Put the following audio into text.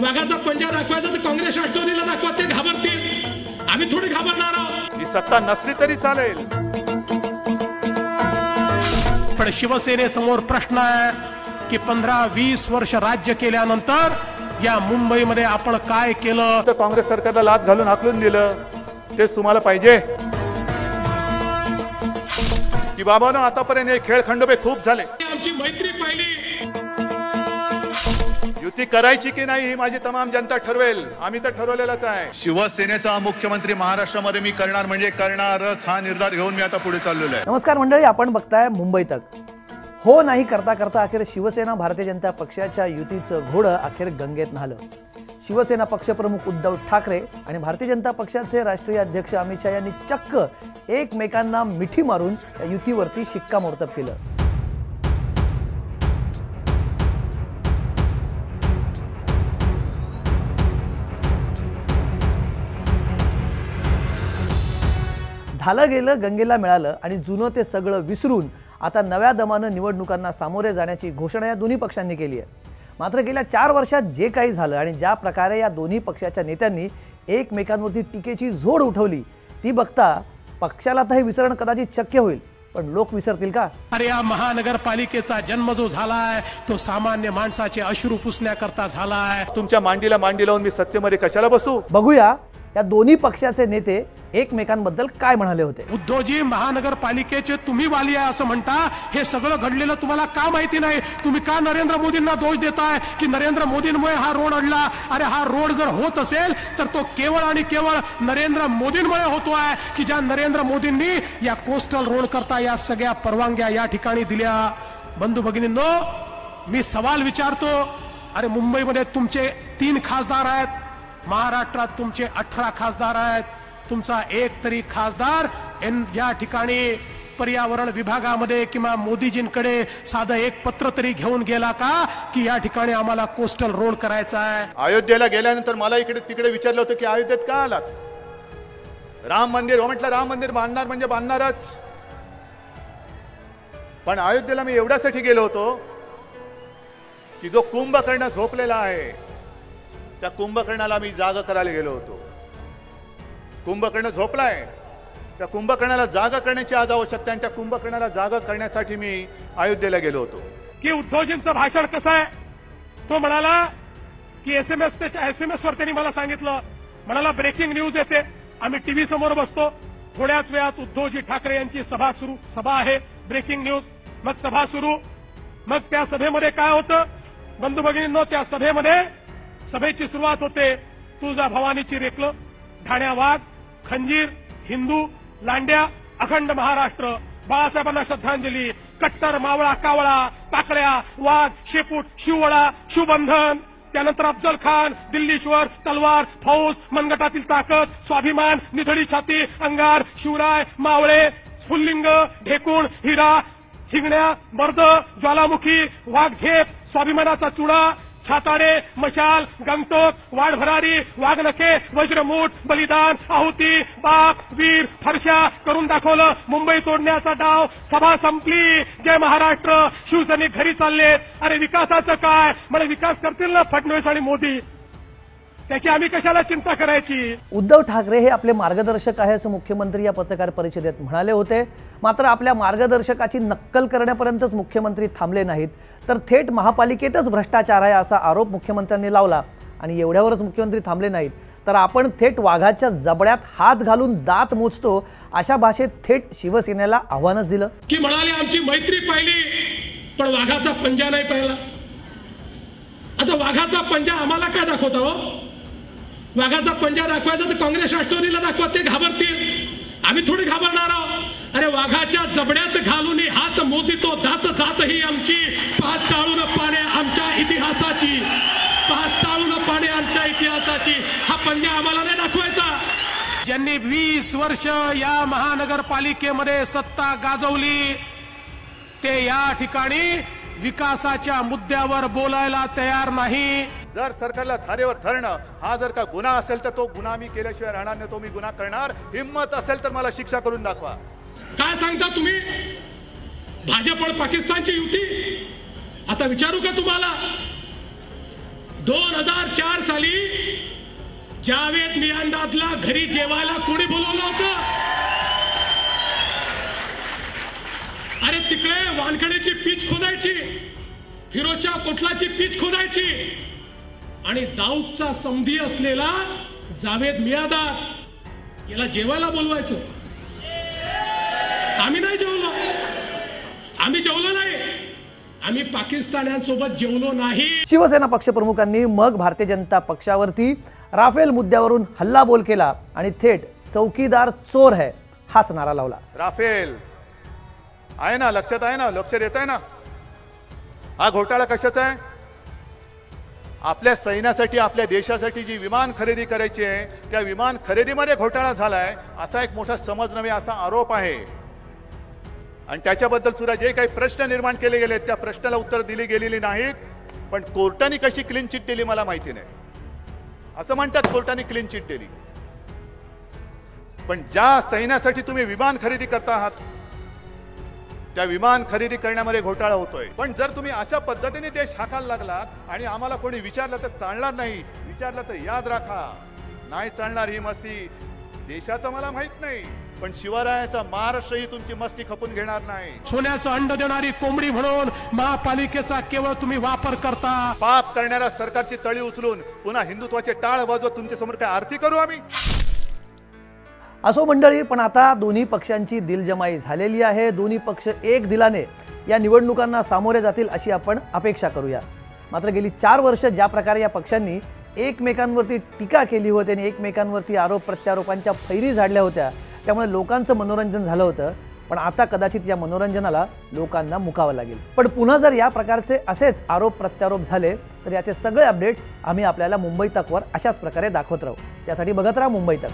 वाघाचा पंजा दाखवायचा तर काँग्रेस राष्ट्रवादीला दाखवा, ते घाबरतील, आम्ही थोडी घाबरणार आहोत। ही सत्ता नसली तरी चालेल, पण शिवसेनेसमोर प्रश्न आहे की 15-20 वर्ष राज्य केल्यानंतर या मुंबईमध्ये आपण काय केलं? तर काँग्रेस सरकारला लाथ घालून हाकलून दिलं, तेच तुम्हाला पाहिजे की बाबांनो आतापर्यंत हे खेळ खंडोबे खूप झाले। आमची मैत्री पाहिली, युती करायची की नाही ही माझी तमाम जनता ठरवेल, आम्ही तर ठरवलेलंच आहे। शिवसेनेचा मुख्यमंत्री महाराष्ट्रामध्ये मी करणार म्हणजे करणारच, हा निर्धार घेऊन मी आता पुढे चाललेलो आहे। नमस्कार मंडळी, आपण बघताय मुंबई तक। हो नाही करता करता अखेर शिवसेना भारतीय जनता पक्षाच्या युतीचं घोडं अखेर गंगेत न्हालं। शिवसेना पक्षप्रमुख उद्धव ठाकरे आणि भारतीय जनता पक्षाचे राष्ट्रीय अध्यक्ष अमित शहा यांनी चक्क एकमेकांना मिठी मारून या युतीवरती शिक्कामोर्तब केलं। झालं गेलं गंगेला मिळालं आणि जुनं ते सगळं विसरून आता नव्या दमानं निवडणुकांना सामोरे जाण्याची घोषणा या दोन्ही पक्षांनी केली आहे। मात्र गेल्या 4 वर्षात जे काही झालं आणि ज्या प्रकारे या दोन्ही पक्षाच्या नेत्यांनी एकमेकांवरती टीकेची झोड उठवली ती बघता पक्षाला तर हे विसरण कदाचित शक्य होईल, पण लोक विसरतील का? अरे या महानगरपालिकेचा जन्म जो झालाय तो सामान्य माणसाचे अश्रू पुसण्याकरता झालाय। तुमच्या मांडीला मांडी लावून मी सत्तेमध्ये कशाला बसू? बघूया या दोन्ही पक्षाचे नेते एकमेकांबद्दल काय म्हणाले होते। उद्धवजी, महानगरपालिकेचे तुम्ही वाली आहे असं म्हणता, हे सगळं घडलेलं तुम्हाला का माहिती नाही? तुम्ही का नरेंद्र मोदींना दोष देताय की नरेंद्र मोदींमुळे हा रोड अडला? अरे हा रोड जर होत असेल तर तो केवळ आणि केवळ नरेंद्र मोदींमुळे होतोय की ज्या नरेंद्र मोदींनी या कोस्टल रोड करता या सगळ्या परवानग्या या ठिकाणी दिल्या। बंधू भगिनींनो, मी सवाल विचारतो, अरे मुंबईमध्ये तुमचे 3 खासदार आहेत, महाराष्ट्रात तुमचे 18 खासदार आहेत, तुमचा एक तरी खासदार या ठिकाणी पर्यावरण विभागामध्ये किंवा मोदीजींकडे साधं एक पत्र तरी घेऊन गेला का की या ठिकाणी आम्हाला कोस्टल रोड करायचा आहे? अयोध्येला गेल्यानंतर मला इकडे तिकडे विचारलं होतं की अयोध्येत का आलात? राम मंदिर हो म्हटलं, राम मंदिर बांधणार म्हणजे बांधणारच, पण अयोध्येला मी एवढ्यासाठी गेलो होतो की जो कुंभकर्ण झोपलेला आहे त्या कुंभकर्णाला मी जागा करायला गेलो होतो। कुंभकर्ण झोपलाय, त्या कुंभकर्णाला जागा करण्याची आज आवश्यकता, आणि त्या कुंभकर्णाला जागा करण्यासाठी मी अयोध्येला गेलो होतो। की उद्धवजींचं भाषण कसं आहे? तो म्हणाला की एसएमएस वर त्यांनी मला सांगितलं, म्हणाला ब्रेकिंग न्यूज येते, आम्ही टीव्ही समोर बसतो, थोड्याच वेळात उद्धवजी ठाकरे यांची सभा आहे, ब्रेकिंग न्यूज, मग सभा सुरू, मग त्या सभेमध्ये काय होतं बंधू भगिनींनो? त्या सभेची सुरुवात होते तुळजा भवानीची रेखलं, ठाण्या वाघ, खंजीर, हिंदू, लांड्या, अखंड महाराष्ट्र, बाळासाहेबांना श्रद्धांजली, कट्टर, मावळा, कावळा, टाकळ्या, वाघ, शेपूट, शिववडा, शिवबंधन, त्यानंतर अफजल खान, दिल्लीश्वर, तलवार, फौज, मनगटातील ताकद, स्वाभिमान, निधडी छाती, अंगार, शिवराय, मावळे, स्फुल्लिंग, ढेकूण, हिरा, हिंगण्या, मर्द, ज्वालामुखी, वाघझेप, स्वाभिमानाचा चुडा, छाताडे, मशाल, गंगटोक, वाढभरारी, वाघनखे, वज्रमूठ, बलिदान, आहुती, बाप, वीर, फरशा करून दाखवलं, मुंबई तोडण्याचा डाव, सभा संपली, जय महाराष्ट्र, शिवसैनिक घरी चालले। अरे विकासाचं काय? म्हणजे विकास करतील ना फडणवीस आणि मोदी, त्याची आम्ही कशाला चिंता करायची? उद्धव ठाकरे हे आपले मार्गदर्शक आहे असं मुख्यमंत्री या पत्रकार परिषदेत म्हणाले होते। मात्र आपल्या मार्गदर्शकाची नक्कल करण्यापर्यंतच मुख्यमंत्री थांबले नाहीत, तर थेट महापालिकेतच भ्रष्टाचार आहे असा आरोप मुख्यमंत्र्यांनी लावला। आणि एवढ्यावरच मुख्यमंत्री थांबले नाहीत, तर आपण थेट वाघाच्या जबड्यात हात घालून दात मोजतो अशा भाषेत थेट शिवसेनेला आव्हानच दिलं की म्हणाले आमची मैत्री पाहिली पण वाघाचा पंजा नाही पाहिला। आता वाघाचा पंजा आम्हाला काय दाखवता हो? वाघाचा पंजा दाखवायचा तर काँग्रेस राष्ट्रवादीला दाखवा, ते घाबरतील, आम्ही थोडी घाबरणार आहोत। अरे वाघाच्या जबड्यात घालून हात मोजितो दात जात ही आमची, पाच चाळून पाने आमच्या इतिहासाची, पाच चाळून पाने आमच्या इतिहासाची, हा पंजा आम्हाला नाही दाखवायचा। ज्यांनी 20 वर्ष या महानगरपालिकेमध्ये सत्ता गाजवली ते या ठिकाणी विकासाच्या मुद्द्यावर बोलायला तयार नाही। जर सरकारला धारेवर धरणं हा जर का गुन्हा असेल तर तो गुन्हा मी केल्याशिवाय राहणार नाही, तो मी गुन्हा करणार। हिम्मत असेल तर मला शिक्षा करून दाखवा। काय सांगता तुम्ही? भाजप आणि पाकिस्तानची युती? आता विचारू का तुम्हाला? 2004 साली जावेद मियांदादला घरी जेवायला कोणी बोलवलं होतं? अरे तिकडे वानखेडेची पीच खोदायची, फिरोजच्या कोटलाची पीच खोदायची आणि दाऊदचा समधी असलेला जावेद मियांदाद याला जेवायला बोलवायचं. आम्ही नाही जेवलो, आम्ही जेवलो नाही, आम्ही पाकिस्तान्यांसोबत जेवलो नाही. शिवसेना पक्षप्रमुखांनी मग भारतीय जनता पक्षावरती राफेल मुद्द्यावरून हल्लाबोल केला आणि थेट चौकीदार चोर है हाच नारा लावला. राफेल आहे ना, लक्षात आहे ना, लक्ष देत आहे ना, हा घोटाळा कशाचा आहे? आपल्या सैन्यासाठी, आपल्या देशासाठी जी विमान खरेदी करायची आहे त्या विमान खरेदीमध्ये घोटाळा झालाय असा एक मोठा समज नव्हे, असा आरोप आहे. आणि त्याच्याबद्दल सुद्धा जे काही प्रश्न निर्माण केले गेले त्या प्रश्नाला उत्तर दिली गेलेली नाहीत. पण कोर्टाने कशी क्लीन चिट दिली मला माहिती नाही. असं म्हणतात कोर्टाने क्लीन चिट दिली, पण ज्या सैन्यासाठी तुम्ही विमान खरेदी करता आहात त्या विमान खरेदी करण्यामध्ये घोटाळा होतोय. पण जर तुम्ही अशा पद्धतीने देश हाकायला लागलात आणि आम्हाला कोणी विचारलं तर चालणार नाही, विचारलं तर याद राखा, नाही चालणार ही मस्ती. देशाचं मला माहित नाही, पण शिवरायाचा महाराष्ट्र ही तुमची मस्ती खपून घेणार नाही. सोन्याचं अंड देणारी कोंबडी म्हणून महापालिकेचा केवळ तुम्ही वापर करता. पाप करणाऱ्या सरकारची तळी उचलून पुन्हा हिंदुत्वाचे टाळ वाजवत तुमच्या समोर काय आरती करू आम्ही? असो मंडळी, पण आता दोन्ही पक्षांची दिलजमाई झालेली आहे. दोन्ही पक्ष एक दिलाने या निवडणुकांना सामोरे जातील अशी आपण अपेक्षा करूया. मात्र गेली 4 वर्ष ज्या प्रकारे या पक्षांनी एकमेकांवरती टीका केली होती आणि एकमेकांवरती आरोप प्रत्यारोपांच्या फैरी झाडल्या होत्या, त्यामुळे लोकांचं मनोरंजन झालं होतं. पण आता कदाचित या मनोरंजनाला लोकांना मुकावं लागेल. पण पुन्हा जर या प्रकारचे असेच आरोप प्रत्यारोप झाले तर याचे सगळे अपडेट्स आम्ही आपल्याला मुंबई तकवर अशाच प्रकारे दाखवत राहू. त्यासाठी बघत राहा मुंबई तक.